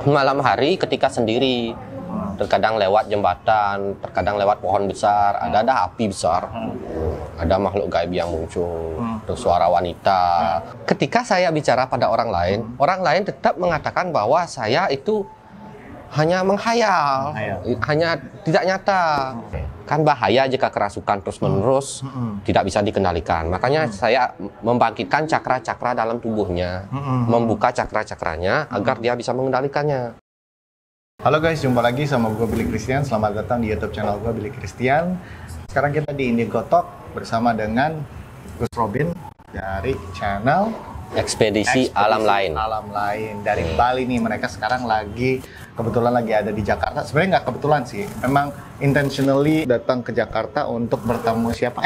Malam hari ketika sendiri, terkadang lewat jembatan, terkadang lewat pohon besar, ada api besar, ada makhluk gaib yang muncul, terus suara wanita. Ketika saya bicara pada orang lain tetap mengatakan bahwa saya itu hanya menghayal, hanya tidak nyata. Kan bahaya jika kerasukan terus-menerus tidak bisa dikendalikan. Makanya saya membangkitkan cakra-cakra dalam tubuhnya, membuka cakra-cakranya agar dia bisa mengendalikannya. Halo guys, jumpa lagi sama gue Billy Christian. Selamat datang di YouTube channel gue Billy Christian. Sekarang kita di Indigo Talk bersama dengan Gus Robin dari channel Ekspedisi Alam Lain. Alam Lain dari Bali nih. Mereka sekarang kebetulan lagi ada di Jakarta. Sebenarnya nggak kebetulan sih, memang intentionally datang ke Jakarta untuk bertemu siapa?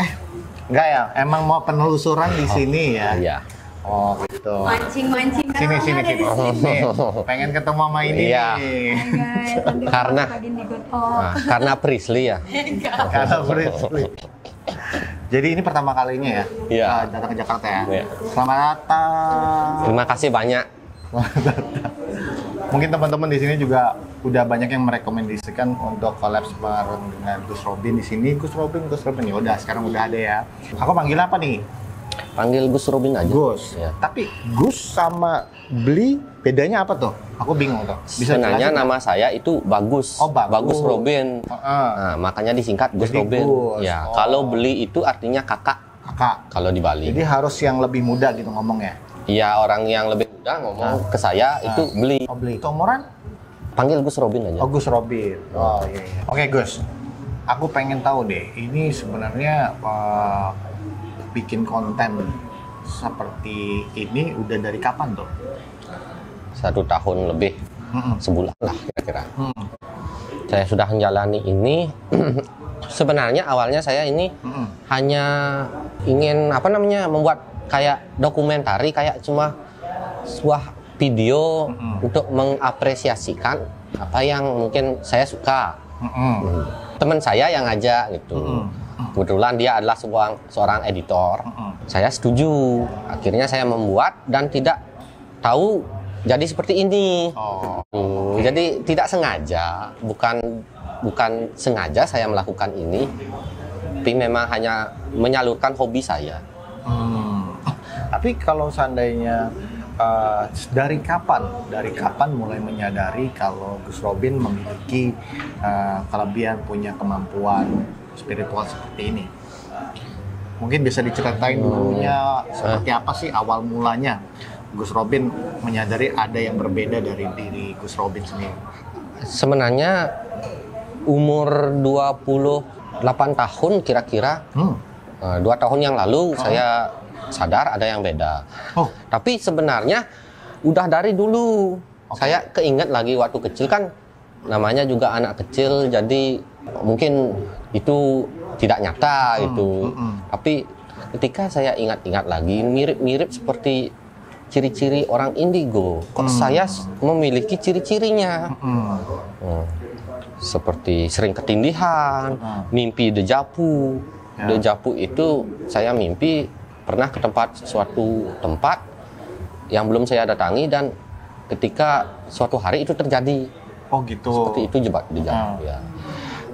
Nggak ya, emang mau penelusuran di sini ya. Iya. Oh gitu. Mancing Sini. Nih, pengen ketemu sama ini. Iya. Nih. Karena Prisley ya. Karena Prisley. Jadi ini pertama kalinya ya, Iya. Datang ke Jakarta ya. Iya. Selamat datang. Terima kasih banyak. Selamat datang. Mungkin teman-teman di sini juga udah banyak yang merekomendasikan untuk collab bareng dengan Gus Robin di sini. Gus Robin ya udah, sekarang udah ada ya. Aku panggil apa nih? Panggil Gus Robin aja. Gus. Ya. Tapi Gus sama Bli bedanya apa tuh? Aku bingung tuh. Sebenarnya nama saya itu Bagus. Oh, Bagus. Robin. Nah, makanya disingkat Gus Jadi Robin. Gus. Ya, Oh. Kalau Bli itu artinya kakak kalau di Bali. Jadi harus yang lebih muda gitu ngomongnya. Iya, orang yang lebih muda ngomong ke saya itu Bli. Oh, Bli. Umuran? Panggil Gus Robin aja. Oh, Gus Robin. Oh, iya. Oke, Gus. Aku pengen tahu deh, ini sebenarnya bikin konten seperti ini udah dari kapan tuh? 1 tahun lebih, sebulan lah kira-kira. Saya sudah menjalani ini. Sebenarnya awalnya saya ini hanya ingin membuat kayak dokumentari, kayak cuma sebuah video untuk mengapresiasikan apa yang mungkin saya suka. Teman saya yang ngajak gitu. Kebetulan dia adalah seorang editor. Saya setuju. Akhirnya saya membuat dan tidak tahu jadi seperti ini. Jadi tidak sengaja, bukan sengaja saya melakukan ini, tapi memang hanya menyalurkan hobi saya. Tapi kalau seandainya dari kapan mulai menyadari kalau Gus Robin memiliki kelebihan, punya kemampuan spiritual seperti ini? Mungkin bisa diceritain dulunya seperti apa sih awal mulanya Gus Robin menyadari ada yang berbeda dari diri Gus Robin sendiri? Sebenarnya umur 28 tahun kira-kira, 2 tahun yang lalu saya sadar ada yang beda. Tapi sebenarnya udah dari dulu. Saya keinget lagi waktu kecil kan, namanya juga anak kecil, jadi mungkin itu tidak nyata itu. Tapi ketika saya ingat-ingat lagi, mirip-mirip seperti ciri-ciri orang indigo. Kok saya memiliki ciri-cirinya? Seperti sering ketindihan, mimpi dejavu. Dejavu itu saya mimpi pernah ke suatu tempat yang belum saya datangi, dan ketika suatu hari itu terjadi. Oh gitu. Seperti itu dejavu ya.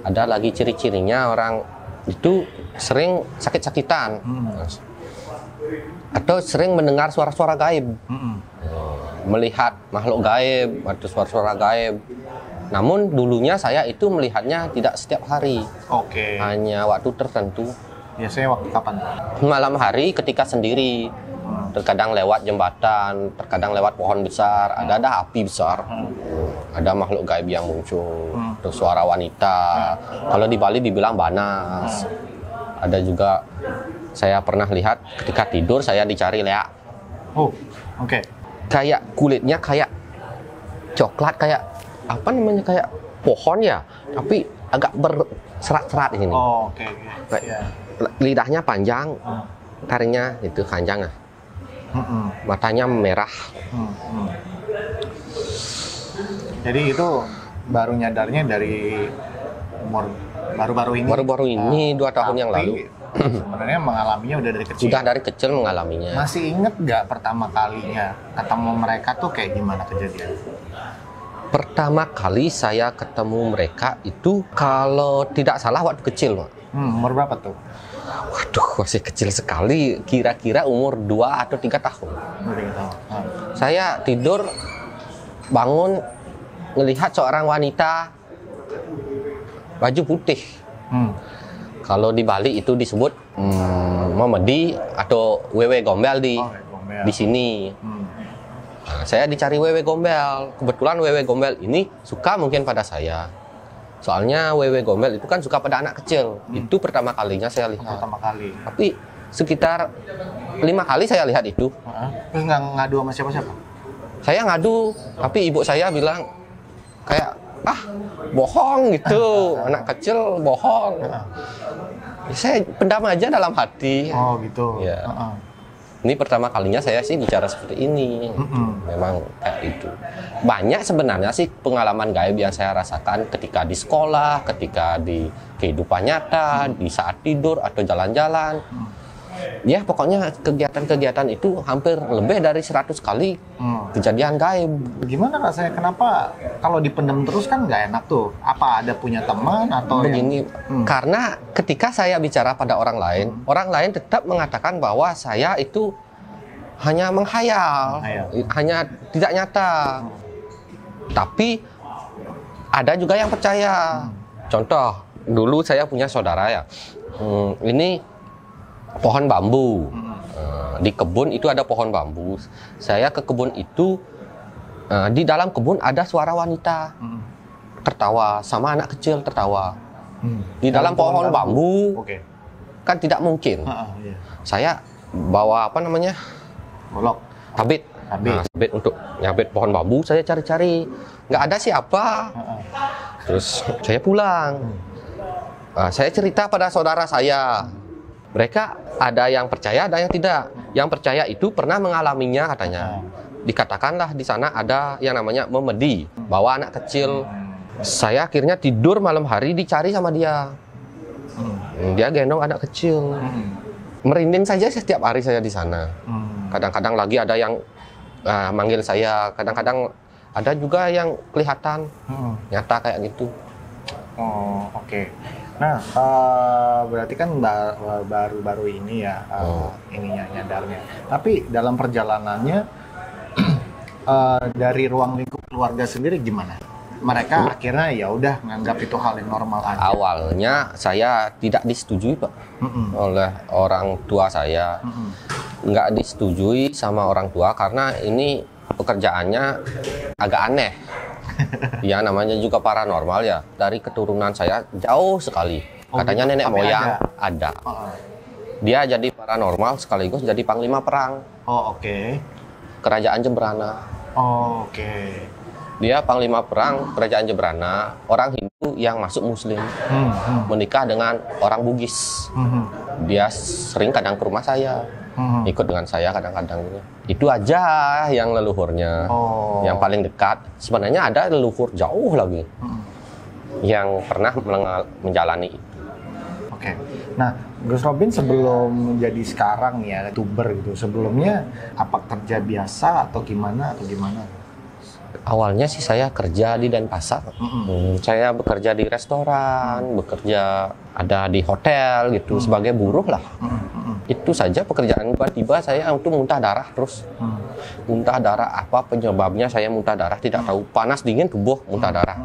Ada lagi ciri-cirinya, orang itu sering sakit-sakitan, atau sering mendengar suara-suara gaib, melihat makhluk gaib atau suara-suara gaib. Namun dulunya saya itu melihatnya tidak setiap hari, hanya waktu tertentu. Biasanya waktu kapan? Malam hari ketika sendiri, terkadang lewat jembatan, terkadang lewat pohon besar, ada api besar, ada makhluk gaib yang muncul, terus suara wanita. Kalau di Bali dibilang banas. Ada juga saya pernah lihat ketika tidur saya dicari leak. Kayak kulitnya kayak coklat, kayak kayak pohon ya, tapi agak berserat-serat ini. Lidahnya panjang, taringnya itu panjang, matanya merah. Jadi itu baru nyadarnya dari umur baru-baru ini? Baru-baru ini, 2 tahun yang lalu. Sebenarnya mengalaminya udah dari kecil? Sudah dari kecil mengalaminya. Masih inget nggak pertama kalinya ketemu mereka tuh kayak gimana kejadian? Pertama kali saya ketemu mereka itu kalau tidak salah waktu kecil, Pak. Umur berapa tuh? Waduh, masih kecil sekali. Kira-kira umur 2 atau 3 tahun. Saya tidur, bangun, melihat seorang wanita baju putih. Kalau di Bali itu disebut memedi atau wewe gombel di sini. Nah, saya dicari wewe gombel. Kebetulan wewe gombel ini suka mungkin pada saya. Soalnya wewe gombel itu kan suka pada anak kecil. Itu pertama kalinya saya lihat. Pertama kali. Tapi sekitar 5 kali saya lihat itu. Terus nggak ngadu sama siapa-siapa? Saya ngadu, tapi ibu saya bilang kayak bohong gitu. Anak kecil bohong. Saya pendam aja dalam hati. Oh gitu. Ya. Ini pertama kalinya saya sih bicara seperti ini. Memang kayak itu. Banyak sebenarnya sih pengalaman gaib yang saya rasakan ketika di sekolah, ketika di kehidupan nyata, di saat tidur atau jalan-jalan. Ya pokoknya kegiatan-kegiatan itu hampir lebih dari 100 kali kejadian gaib. Gimana rasanya? Kenapa kalau dipendam terus kan nggak enak tuh? Apa ada punya teman atau begini? Karena ketika saya bicara pada orang lain tetap mengatakan bahwa saya itu hanya menghayal, hanya tidak nyata. Tapi ada juga yang percaya. Contoh, dulu saya punya saudara ya. Ini pohon bambu. Di kebun itu ada pohon bambu. Saya ke kebun itu, di dalam kebun ada suara wanita tertawa sama anak kecil tertawa. Di dalam pohon bambu. Kan tidak mungkin. Saya bawa golok, sabit. Sabit untuk nyabit pohon bambu. Saya cari-cari, nggak ada siapa. Terus saya pulang. Saya cerita pada saudara saya. Mereka ada yang percaya, ada yang tidak. Yang percaya itu pernah mengalaminya katanya. Dikatakanlah di sana ada yang namanya memedi, bawa anak kecil. Saya akhirnya tidur malam hari dicari sama dia. Dia gendong anak kecil. Merinding saja setiap hari saya di sana. Kadang-kadang lagi ada yang manggil saya. Kadang-kadang ada juga yang kelihatan nyata kayak gitu. Oh, oke. Nah, berarti kan baru-baru ini ya ininya nyadarnya. Tapi dalam perjalanannya dari ruang lingkup keluarga sendiri gimana? Mereka akhirnya ya udah nganggap itu hal yang normal aja. Awalnya saya tidak disetujui, Pak, oleh orang tua saya. Nggak disetujui sama orang tua karena ini pekerjaannya agak aneh. Ya namanya juga paranormal ya. Dari keturunan saya jauh sekali. Katanya nenek moyang ada. Dia jadi paranormal sekaligus jadi panglima perang. Kerajaan Jembrana. Dia panglima perang kerajaan Jembrana. Orang Hindu yang masuk Muslim. Menikah dengan orang Bugis. Dia sering kadang ke rumah saya. Ikut dengan saya kadang-kadang. Itu aja yang leluhurnya. Yang paling dekat. Sebenarnya ada leluhur jauh lagi yang pernah menjalani itu. Nah, Gus Robin sebelum menjadi sekarang ya YouTuber gitu, sebelumnya apa kerja biasa atau gimana Awalnya sih saya kerja di Denpasar. Saya bekerja di restoran, bekerja ada di hotel gitu sebagai buruh lah. Itu saja pekerjaan. Tiba-tiba saya untuk muntah darah terus. Muntah darah, apa penyebabnya saya muntah darah tidak tahu. Panas dingin tubuh muntah darah.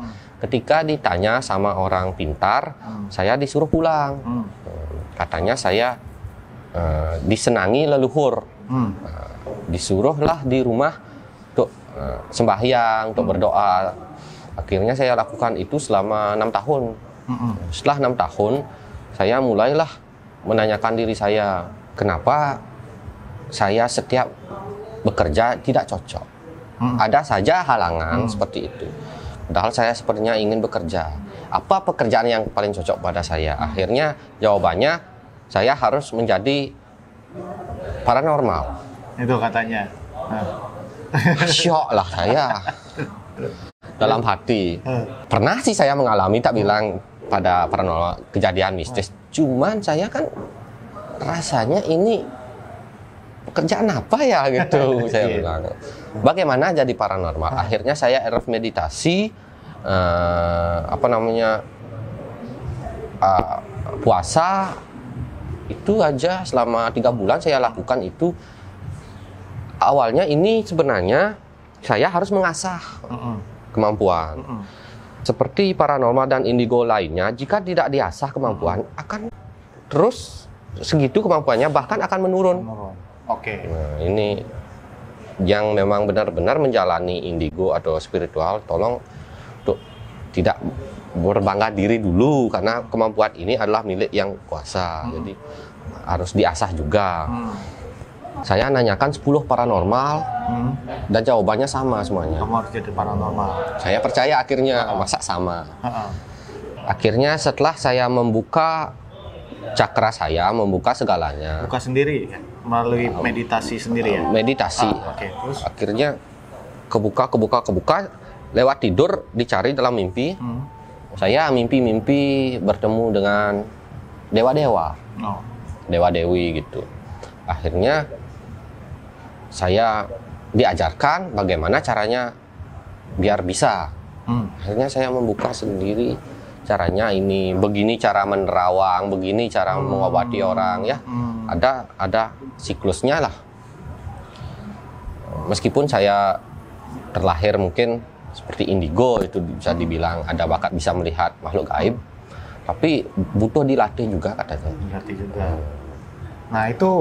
Ketika ditanya sama orang pintar, saya disuruh pulang. Katanya saya disenangi leluhur. Disuruhlah di rumah untuk sembahyang, untuk berdoa. Akhirnya saya lakukan itu selama 6 tahun. Setelah 6 tahun, saya mulailah menanyakan diri saya, kenapa saya setiap bekerja tidak cocok. Ada saja halangan seperti itu. Padahal saya sepertinya ingin bekerja. Apa pekerjaan yang paling cocok pada saya? Akhirnya jawabannya, saya harus menjadi paranormal. Itu katanya. Syok lah saya. Dalam hati. Pernah sih saya mengalami, tak bilang pada paranormal, kejadian mistis. Cuman saya kan rasanya ini pekerjaan apa ya gitu. Saya bilang Bagaimana jadi paranormal? Akhirnya saya RF meditasi, puasa, itu aja selama 3 bulan saya lakukan itu. Awalnya ini sebenarnya saya harus mengasah kemampuan. Seperti paranormal dan indigo lainnya, jika tidak diasah kemampuan akan terus segitu kemampuannya, bahkan akan menurun. Oke. Nah, ini yang memang benar-benar menjalani indigo atau spiritual, tolong untuk tidak berbangga diri dulu, karena kemampuan ini adalah milik yang kuasa. Jadi harus diasah juga. Saya nanyakan 10 paranormal dan jawabannya sama semuanya. Kamu harus jadi paranormal. Saya percaya akhirnya, masa sama. Akhirnya setelah saya membuka cakra saya, membuka segalanya. Buka sendiri ya? Melalui meditasi sendiri ya? Meditasi. Terus? Akhirnya kebuka, lewat tidur dicari dalam mimpi. Saya mimpi bertemu dengan dewa-dewa. Dewa-dewi gitu. Akhirnya saya diajarkan bagaimana caranya biar bisa. Akhirnya saya membuka sendiri caranya, ini begini cara menerawang, begini cara mengobati orang ya. Ada siklusnya lah. Meskipun saya terlahir mungkin seperti indigo, itu bisa dibilang ada bakat bisa melihat makhluk gaib, tapi butuh dilatih juga katanya. Dilatih juga. Nah itu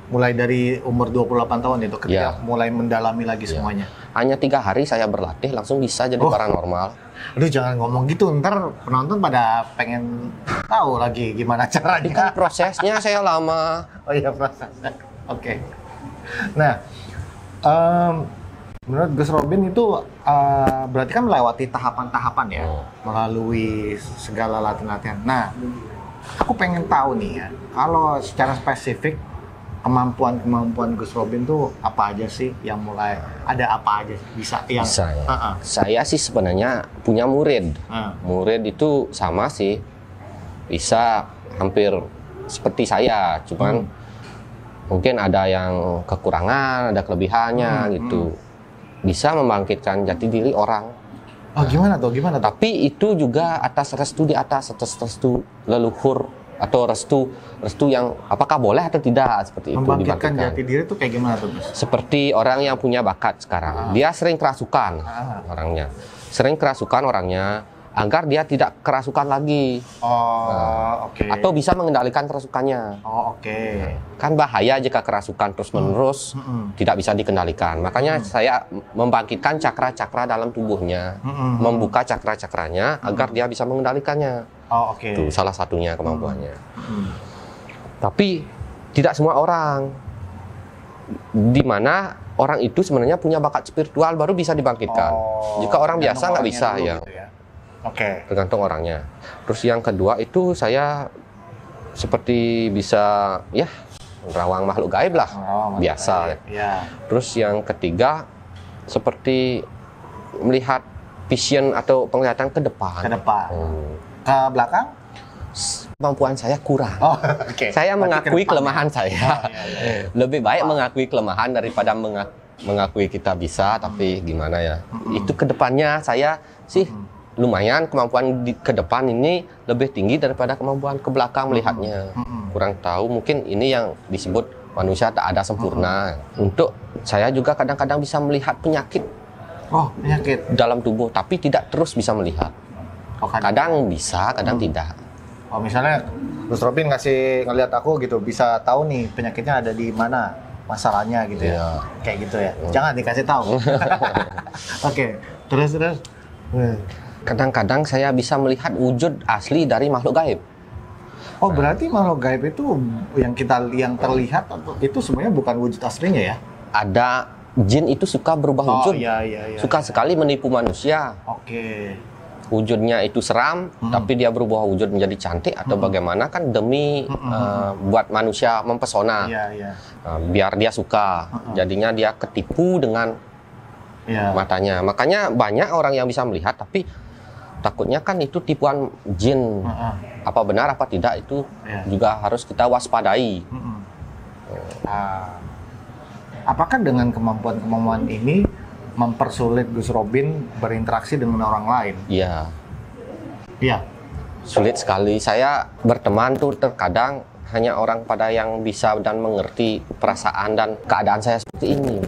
mulai dari umur 28 tahun itu ketika mulai mendalami lagi semuanya. Hanya 3 hari saya berlatih langsung bisa jadi paranormal. Aduh jangan ngomong gitu, ntar penonton pada pengen tahu lagi gimana caranya. Ini kan prosesnya saya lama. Oh iya, prosesnya. Oke. Nah, menurut Gus Robin itu berarti kan melewati tahapan-tahapan ya, melalui segala latihan-latihan. Nah, aku pengen tahu nih ya, kalau secara spesifik kemampuan Gus Robin tuh apa aja sih yang mulai ada, apa aja bisa yang bisa ya. Saya sih sebenarnya punya murid. Murid itu sama sih, bisa hampir seperti saya, cuman mungkin ada yang kekurangan, ada kelebihannya gitu. Bisa membangkitkan jati diri orang. Gimana tuh? Tapi itu juga atas restu di atas restu leluhur, atau restu yang apakah boleh atau tidak, seperti itu membangkitkan jati diri itu kayak gimana tuh, Gus? Seperti orang yang punya bakat sekarang, dia sering kerasukan orangnya agar dia tidak kerasukan lagi. Atau bisa mengendalikan kerasukannya. Kan bahaya jika kerasukan terus-menerus tidak bisa dikendalikan. Makanya saya membangkitkan cakra-cakra dalam tubuhnya, membuka cakra-cakranya agar dia bisa mengendalikannya. Itu salah satunya kemampuannya. Tapi tidak semua orang, di mana orang itu sebenarnya punya bakat spiritual baru bisa dibangkitkan. Jika orang biasa nggak bisa ya. Gitu ya. Tergantung orangnya. Terus yang kedua itu saya seperti bisa ya menerawang makhluk gaib lah, biasa. Terus yang ketiga seperti melihat vision atau penglihatan ke depan. Ke belakang? Kemampuan saya kurang. Saya mengakui kelemahan saya. Lebih baik mengakui kelemahan daripada mengakui kita bisa, tapi gimana ya. Itu ke depannya saya sih lumayan, kemampuan ke depan ini lebih tinggi daripada kemampuan ke belakang melihatnya. Kurang tahu, mungkin ini yang disebut manusia tak ada sempurna. Untuk saya juga kadang-kadang bisa melihat penyakit. Penyakit dalam tubuh, tapi tidak terus bisa melihat. Kadang bisa, kadang tidak. Misalnya Gus Robin ngeliat aku gitu, bisa tahu nih penyakitnya ada di mana, masalahnya gitu ya. Kayak gitu ya. Jangan dikasih tahu. Terus. Kadang-kadang saya bisa melihat wujud asli dari makhluk gaib. Berarti makhluk gaib itu yang terlihat itu sebenarnya bukan wujud aslinya ya? Ada jin itu suka berubah wujud. Suka sekali menipu manusia. Wujudnya itu seram, tapi dia berubah wujud menjadi cantik atau bagaimana, kan demi buat manusia mempesona. Biar dia suka. Jadinya dia ketipu dengan matanya. Makanya banyak orang yang bisa melihat, tapi takutnya kan itu tipuan jin. Apa benar apa tidak itu juga harus kita waspadai. Apakah dengan kemampuan-kemampuan ini mempersulit Gus Robin berinteraksi dengan orang lain? Iya. Iya. Sulit sekali. Saya berteman tuh terkadang hanya orang pada yang bisa dan mengerti perasaan dan keadaan saya seperti ini.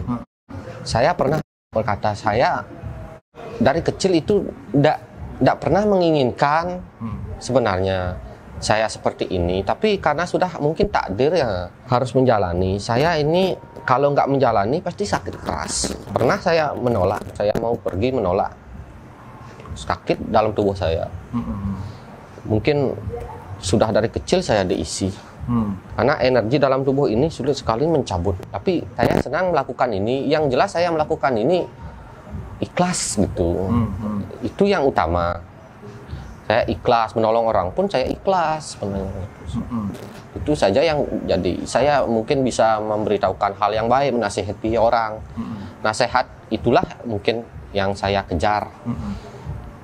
Saya pernah berkata, saya dari kecil itu tidak pernah menginginkan sebenarnya saya seperti ini, tapi karena sudah mungkin takdir ya harus menjalani. Saya ini kalau nggak menjalani pasti sakit keras. Pernah saya menolak, saya mau pergi menolak, sakit dalam tubuh saya. Mungkin sudah dari kecil saya diisi. Karena energi dalam tubuh ini sulit sekali mencabut. Tapi saya senang melakukan ini. Yang jelas saya melakukan ini ikhlas gitu. Itu yang utama. Saya ikhlas, menolong orang pun saya ikhlas sebenarnya. Itu saja yang jadi. Saya mungkin bisa memberitahukan hal yang baik, menasihati orang. Nasihat itulah mungkin yang saya kejar.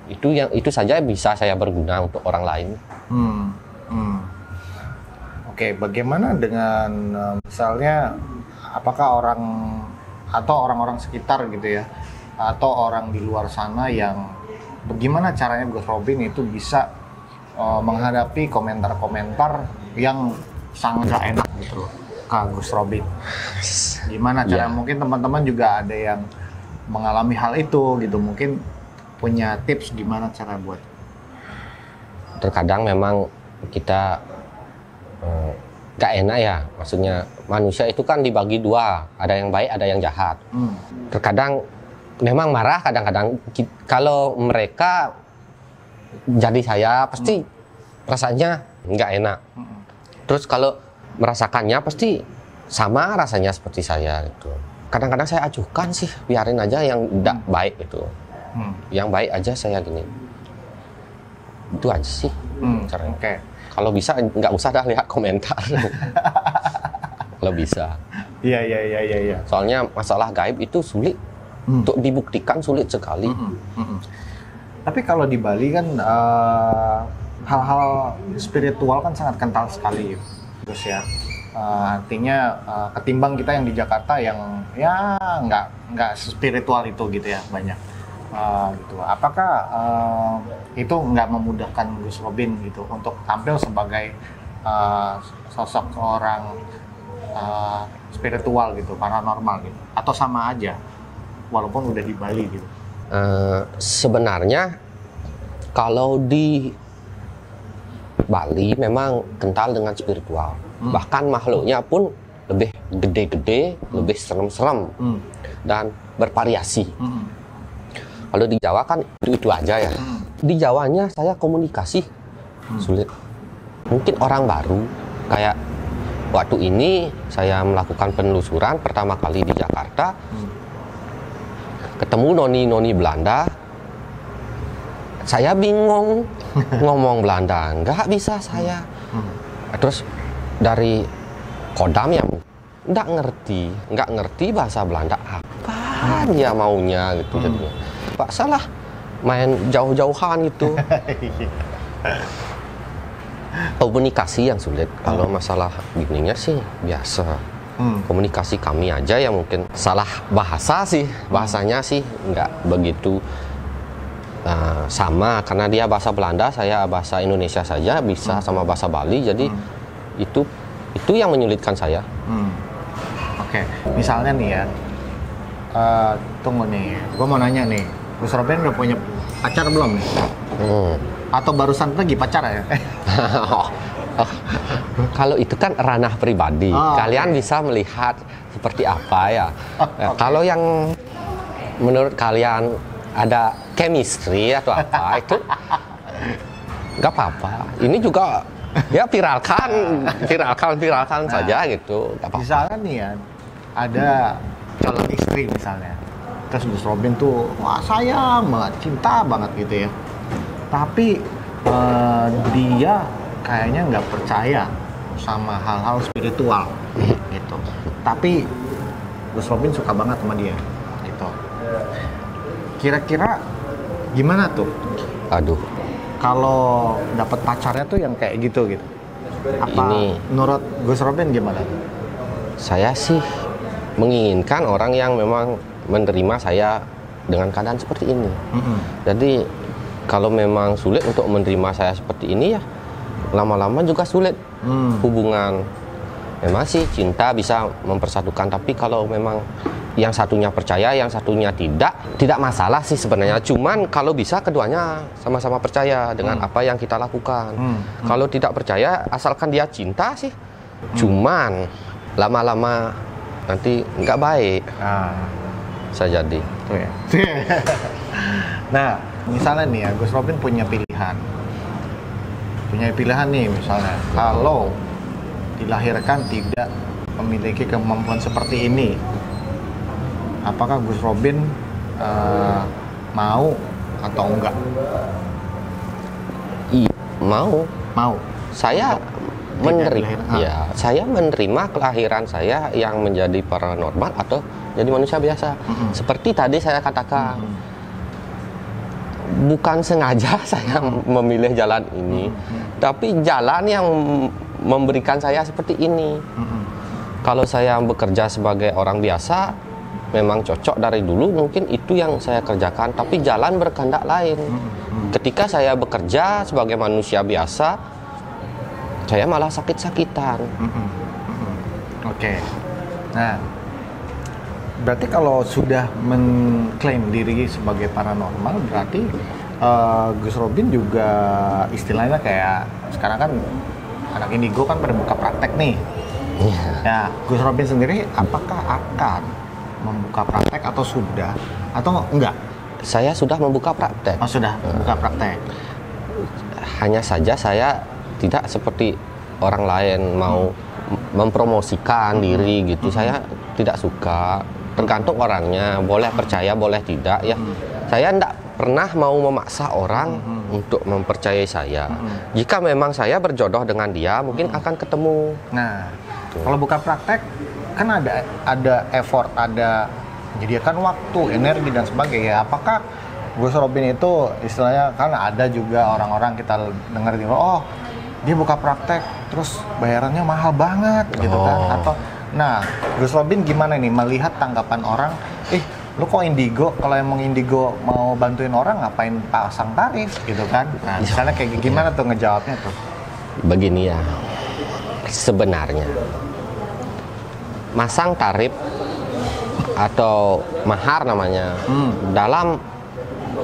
Itu saja bisa saya berguna untuk orang lain. Oke, bagaimana dengan misalnya apakah orang atau orang-orang sekitar gitu ya, atau orang di luar sana yang bagaimana caranya Gus Robin itu bisa menghadapi komentar-komentar yang sangat gak enak gitu loh ke Gus Robin? Gimana cara? Mungkin teman-teman juga ada yang mengalami hal itu gitu, mungkin punya tips gimana cara buat? Terkadang memang kita gak enak ya, maksudnya manusia itu kan dibagi dua, ada yang baik ada yang jahat. Terkadang memang marah, kadang-kadang kalau mereka jadi saya pasti rasanya nggak enak. Terus kalau merasakannya pasti sama rasanya seperti saya gitu. Kadang-kadang saya ajukan sih, biarin aja yang tidak baik itu. Yang baik aja saya gini. Itu aja sih caranya. Oke. Kalau bisa nggak usah dah lihat komentar. Kalau bisa. Iya. Soalnya masalah gaib itu sulit. Untuk dibuktikan sulit sekali. Tapi kalau di Bali kan hal-hal spiritual kan sangat kental sekali, terus ya. Artinya ketimbang kita yang di Jakarta yang ya nggak spiritual itu gitu ya, banyak. Gitu. Apakah itu nggak memudahkan Gus Robin gitu untuk tampil sebagai sosok orang spiritual gitu, paranormal gitu, atau sama aja? Walaupun udah di Bali gitu. Sebenarnya kalau di Bali memang kental dengan spiritual. Bahkan makhluknya pun lebih gede-gede, lebih serem-serem dan bervariasi. Kalau di Jawa kan itu aja ya. Di Jawanya saya komunikasi sulit. Mungkin orang baru, kayak waktu ini saya melakukan penelusuran pertama kali di Jakarta. Ketemu noni-noni Belanda, saya bingung ngomong Belanda, nggak bisa saya. Terus dari Kodam yang nggak ngerti bahasa Belanda, apa dia maunya gitu jadinya. Pak salah main jauh-jauhan gitu. Komunikasi yang sulit. Kalau masalah gininya sih biasa. Komunikasi kami aja ya mungkin salah bahasa sih, bahasanya sih nggak begitu sama, karena dia bahasa Belanda, saya bahasa Indonesia saja bisa sama bahasa Bali, jadi itu yang menyulitkan saya. Oke. Misalnya nih ya, tunggu nih, gue mau nanya nih, Gus Robin udah punya pacar belum nih? Atau barusan lagi pacar ya? Kalau itu kan ranah pribadi, kalian bisa melihat seperti apa ya. Kalau yang menurut kalian ada chemistry atau apa itu nggak apa-apa. Ini juga ya viralkan saja gitu. Gak apa-apa. Misalnya nih ya, ada calon istri misalnya, terus Gus Robin tuh wah sayang banget, cinta banget gitu ya. Tapi dia kayaknya nggak percaya sama hal-hal spiritual gitu. Tapi Gus Robin suka banget sama dia gitu. Kira-kira gimana tuh? Aduh. Kalau dapat pacarnya tuh yang kayak gitu. Apa menurut Gus Robin gimana? Saya sih menginginkan orang yang memang menerima saya dengan keadaan seperti ini. Jadi kalau memang sulit untuk menerima saya seperti ini, ya lama-lama juga sulit hubungan. Memang sih cinta bisa mempersatukan, tapi kalau memang yang satunya percaya, yang satunya tidak masalah sih sebenarnya. Cuman kalau bisa keduanya sama-sama percaya dengan apa yang kita lakukan. Kalau tidak percaya, asalkan dia cinta sih. Cuman lama-lama nanti nggak baik. Saya jadi. Nah, misalnya nih ya, Gus Robin punya pilihan nih, misalnya kalau dilahirkan tidak memiliki kemampuan seperti ini, apakah Gus Robin mau atau enggak? Mau. Saya menerima kelahiran saya yang menjadi paranormal atau jadi manusia biasa. Seperti tadi saya katakan, bukan sengaja saya memilih jalan ini, tapi jalan yang memberikan saya seperti ini. Kalau saya bekerja sebagai orang biasa, memang cocok dari dulu, mungkin itu yang saya kerjakan, tapi jalan berkehendak lain. Ketika saya bekerja sebagai manusia biasa, saya malah sakit-sakitan. Oke. Nah, berarti kalau sudah mengklaim diri sebagai paranormal, berarti Gus Robin juga istilahnya kayak sekarang kan anak indigo kan pada buka praktek nih. Ya, Gus Robin sendiri apakah akan membuka praktek atau sudah atau enggak? Saya sudah membuka praktek. Oh, sudah membuka praktek. Hanya saja saya tidak seperti orang lain mau mempromosikan diri gitu. Saya tidak suka. Tergantung orangnya, boleh percaya, boleh tidak ya. Saya tidak pernah mau memaksa orang untuk mempercayai saya. Jika memang saya berjodoh dengan dia, mungkin akan ketemu. Nah, kalau buka praktek kan ada effort, ada menyediakan waktu, energi dan sebagainya. Apakah Gus Robin itu istilahnya, kan ada juga orang-orang kita dengar gitu, oh dia buka praktek terus bayarannya mahal banget gitu kan, atau nah Gus Robin gimana nih melihat tanggapan orang, lu kok indigo, kalau emang indigo mau bantuin orang ngapain pasang tarif gitu kan. Nah misalnya kayak gimana tuh ngejawabnya tuh? Begini ya, sebenarnya masang tarif atau mahar namanya dalam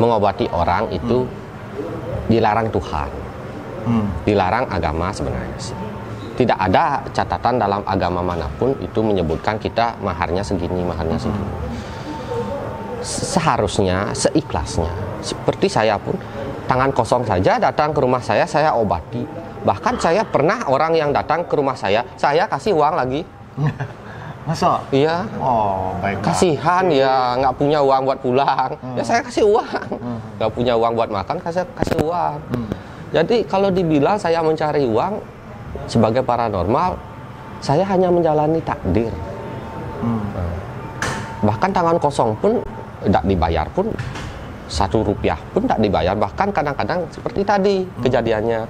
mengobati orang itu dilarang Tuhan, dilarang agama sebenarnya sih. Tidak ada catatan dalam agama manapun itu menyebutkan kita maharnya segini, maharnya segini. Seharusnya seikhlasnya. Seperti saya pun tangan kosong saja datang ke rumah saya obati. Bahkan saya pernah orang yang datang ke rumah saya kasih uang lagi. Masa? Iya. Oh, baik. Kasihan ya, nggak punya uang buat pulang. Ya saya kasih uang. Nggak punya uang buat makan, saya kasih uang. Jadi kalau dibilang saya mencari uang sebagai paranormal, saya hanya menjalani takdir. Bahkan tangan kosong pun tidak dibayar pun, 1 rupiah pun tidak dibayar. Bahkan kadang-kadang seperti tadi kejadiannya,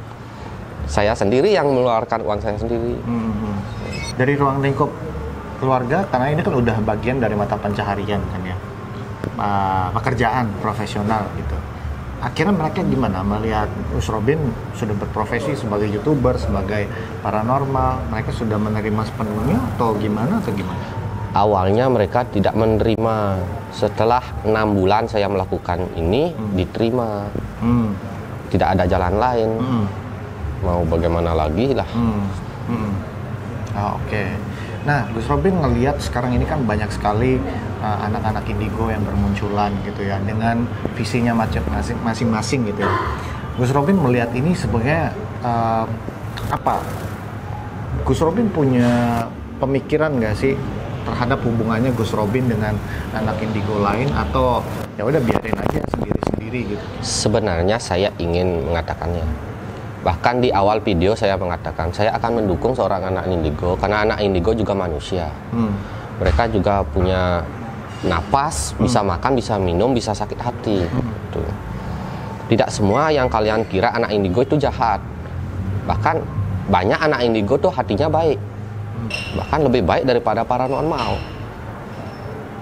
saya sendiri yang mengeluarkan uang saya sendiri. Dari ruang lingkup keluarga, karena ini kan udah bagian dari mata pencaharian kan ya, pekerjaan profesional gitu. Akhirnya mereka gimana melihat Gus Robin sudah berprofesi sebagai YouTuber, sebagai paranormal? Mereka sudah menerima sepenuhnya atau gimana? Awalnya mereka tidak menerima. Setelah 6 bulan saya melakukan ini, diterima. Tidak ada jalan lain. Mau bagaimana lagi lah. Oke. Nah, Gus Robin ngelihat sekarang ini kan banyak sekali anak-anak indigo yang bermunculan gitu ya, dengan visinya masing-masing gitu ya. Gus Robin melihat ini sebagai apa? Gus Robin punya pemikiran nggak sih terhadap hubungannya Gus Robin dengan anak indigo lain, atau ya udah biarin aja sendiri-sendiri gitu? Sebenarnya saya ingin mengatakannya. Bahkan di awal video saya mengatakan saya akan mendukung seorang anak indigo, karena anak indigo juga manusia. Mereka juga punya napas, bisa makan, bisa minum, bisa sakit hati. Tuh. Tidak semua yang kalian kira anak indigo itu jahat. Bahkan banyak anak indigo tuh hatinya baik. Bahkan lebih baik daripada paranormal.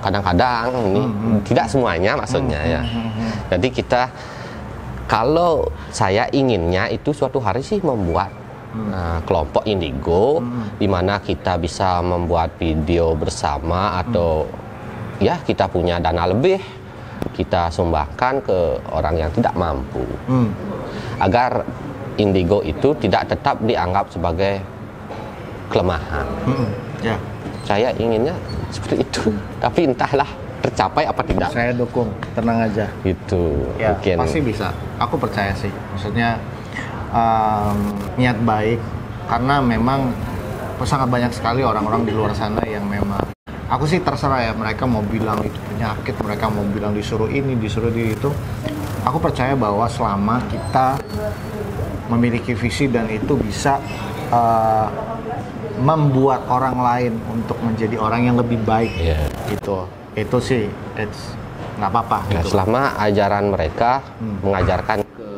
kadang-kadang ini tidak semuanya maksudnya ya. Jadi kita, kalau saya inginnya itu suatu hari sih membuat kelompok indigo di mana kita bisa membuat video bersama atau ya kita punya dana lebih, kita sumbangkan ke orang yang tidak mampu. Agar indigo itu tidak tetap dianggap sebagai kelemahan. Ya. Saya inginnya seperti itu, tapi entahlah tercapai apa tidak. Saya dukung, tenang aja. Itu Ya, mungkin. pasti bisa. Aku percaya sih. Maksudnya niat baik, karena memang sangat banyak sekali orang-orang di luar sana yang memang, aku sih terserah ya, mereka mau bilang itu penyakit, mereka mau bilang disuruh ini, disuruh itu. Aku percaya bahwa selama kita memiliki visi dan itu bisa membuat orang lain untuk menjadi orang yang lebih baik, gitu. Itu sih, nggak apa-apa. Ya, gitu. selama ajaran mereka mengajarkan ke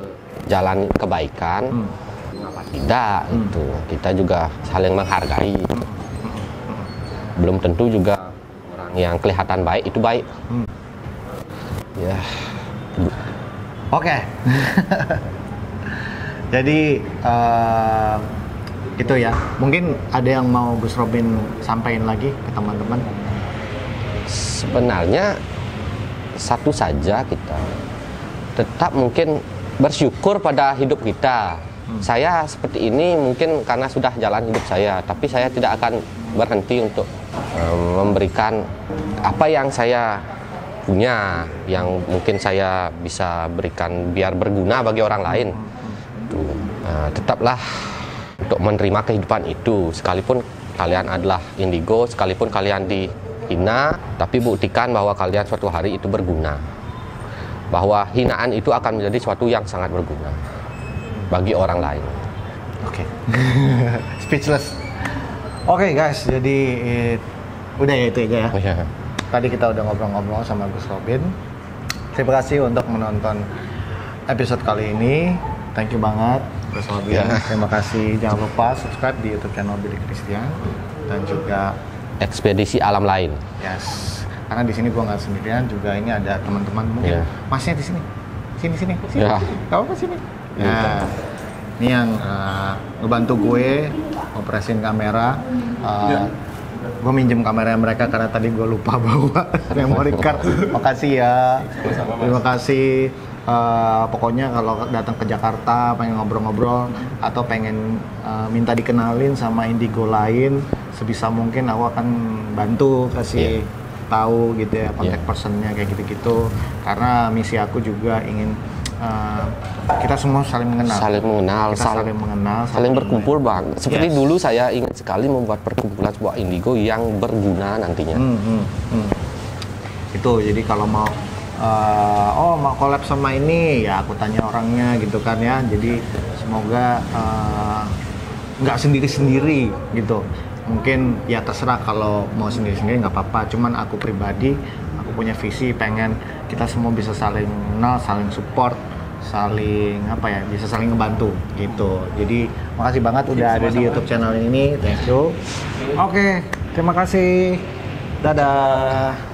jalan kebaikan, kenapa tidak? Itu kita juga saling menghargai. Belum tentu juga orang yang kelihatan baik itu baik. Ya. Oke. Jadi itu ya. Mungkin ada yang mau Gus Robin sampaikan lagi ke teman-teman. Sebenarnya satu saja, kita tetap mungkin bersyukur pada hidup kita. Saya seperti ini mungkin karena sudah jalan hidup saya, tapi saya tidak akan berhenti untuk memberikan apa yang saya punya, yang mungkin saya bisa berikan biar berguna bagi orang lain. Tetaplah untuk menerima kehidupan itu, sekalipun kalian adalah indigo, sekalipun kalian dihina, tapi buktikan bahwa kalian suatu hari itu berguna, bahwa hinaan itu akan menjadi suatu yang sangat berguna bagi orang lain. Oke. Speechless. Oke, guys, jadi udah ya itu aja ya. Ya. Tadi kita udah ngobrol-ngobrol sama Gus Robin. Terima kasih untuk menonton episode kali ini. Thank you banget Gus Robin. Ya. Terima kasih. Jangan lupa subscribe di YouTube channel Billy Christian dan juga Ekspedisi Alam Lain. yes. Karena di sini gua nggak sendirian, juga ini ada teman-teman mungkin. Ya. Masnya di sini. Sini. Ya. Gak apa-apa sini. Ya. Ini yang ngebantu gue operasiin kamera. Gue minjem kamera mereka karena tadi gue lupa bawa memory card. Makasih ya. Terima kasih. Pokoknya kalau datang ke Jakarta pengen ngobrol-ngobrol atau pengen minta dikenalin sama indigo lain, sebisa mungkin aku akan bantu kasih tahu gitu ya, kontak personnya kayak gitu-gitu. Karena misi aku juga ingin kita semua saling mengenal. Saling Berkumpul bang. Seperti dulu saya ingin sekali membuat perkumpulan sebuah indigo yang berguna nantinya. Itu jadi kalau mau mau collab sama ini ya aku tanya orangnya gitu kan ya. Jadi semoga nggak sendiri-sendiri gitu. Mungkin ya terserah, kalau mau sendiri-sendiri nggak apa-apa. Cuman aku pribadi, aku punya visi pengen kita semua bisa saling kenal, saling support, saling bisa saling ngebantu gitu. Jadi makasih banget udah ada di YouTube channel ini. Thank you. Oke, terima kasih. Dadah.